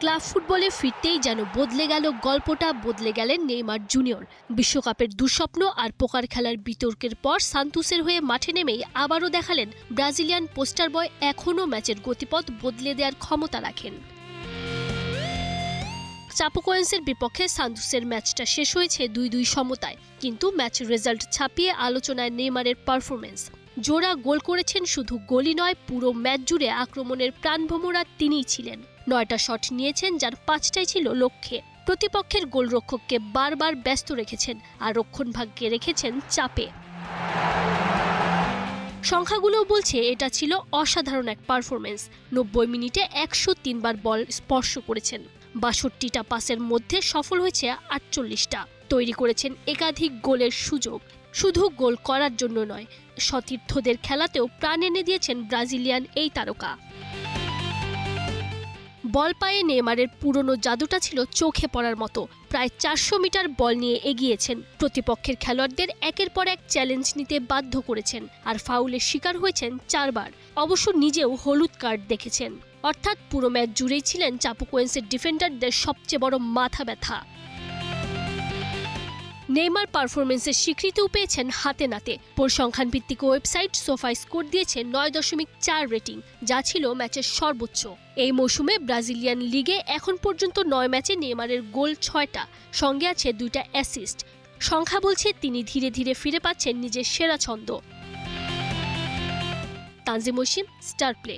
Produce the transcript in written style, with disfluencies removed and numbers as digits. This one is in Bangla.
ক্লাব ফুটবলে ফিরতেই যেন বদলে গেল গল্পটা, বদলে গেলেন নেইমার জুনিয়র। বিশ্বকাপের দুঃস্বপ্ন আর পোকার খেলার বিতর্কের পর সান্তোসের হয়ে মাঠে নেমেই আবারও দেখালেন ব্রাজিলিয়ান পোস্টার বয় এখনও ম্যাচের গতিপথ বদলে দেওয়ার ক্ষমতা রাখেন। চাপোকোয়েন্সের বিপক্ষে সান্তোসের ম্যাচটা শেষ হয়েছে 2-2 সমতায়, কিন্তু ম্যাচ রেজাল্ট ছাপিয়ে আলোচনায় নেইমারের পারফরমেন্স। জোড়া গোল করেছেন, শুধু গোলই নয়, পুরো ম্যাচ জুড়ে আক্রমণের প্রাণভোমরা তিনিই ছিলেন। 9টা শট নিয়েছেন, যার 5টাই ছিল লক্ষ্যে। প্রতিপক্ষের গোলরক্ষককে বারবার ব্যস্ত রেখেছেন আর রক্ষণভাগকে রেখেছেন চাপে। সংখ্যাগুলোও বলছে এটা ছিল অসাধারণ এক পারফরমেন্স। 90 মিনিটে 103 বার বল স্পর্শ করেছেন, 62টা পাসের মধ্যে সফল হয়েছে 48টা, তৈরি করেছেন একাধিক গোলের সুযোগ। শুধু গোল করার জন্য নয়, সতীর্থদের খেলাতেও প্রাণ এনে দিয়েছেন ব্রাজিলিয়ান এই তারকা। বল পায়ে নেইমারের পুরনো জাদুটা ছিল চোখে পড়ার মতো। প্রায় 400 মিটার বল নিয়ে এগিয়েছেন, প্রতিপক্ষের খেলোয়াড়দের একের পর এক চ্যালেঞ্জ নিতে বাধ্য করেছেন আর ফাউলের শিকার হয়েছেন 4 বার। অবশ্য নিজেও হলুদ কার্ড দেখেছেন। অর্থাৎ পুরো ম্যাচ জুড়েই ছিলেন চাপোকোয়েন্সের ডিফেন্ডারদের সবচেয়ে বড় মাথা ব্যথা। নেইমার পারফরমেন্সের স্বীকৃতিও পেয়েছেন হাতে নাতে। পরিসংখ্যান ভিত্তিক ওয়েবসাইট সোফা স্কোর দিয়েছে 9.4 রেটিং, যা ছিল ম্যাচের সর্বোচ্চ। এই মৌসুমে ব্রাজিলিয়ান লিগে এখন পর্যন্ত 9 ম্যাচে নেইমারের গোল 6টা, সঙ্গে আছে 2টা অ্যাসিস্ট। সংখ্যা বলছে তিনি ধীরে ধীরে ফিরে পাচ্ছেন নিজের সেরা ছন্দ। Tanzim Osim, star play.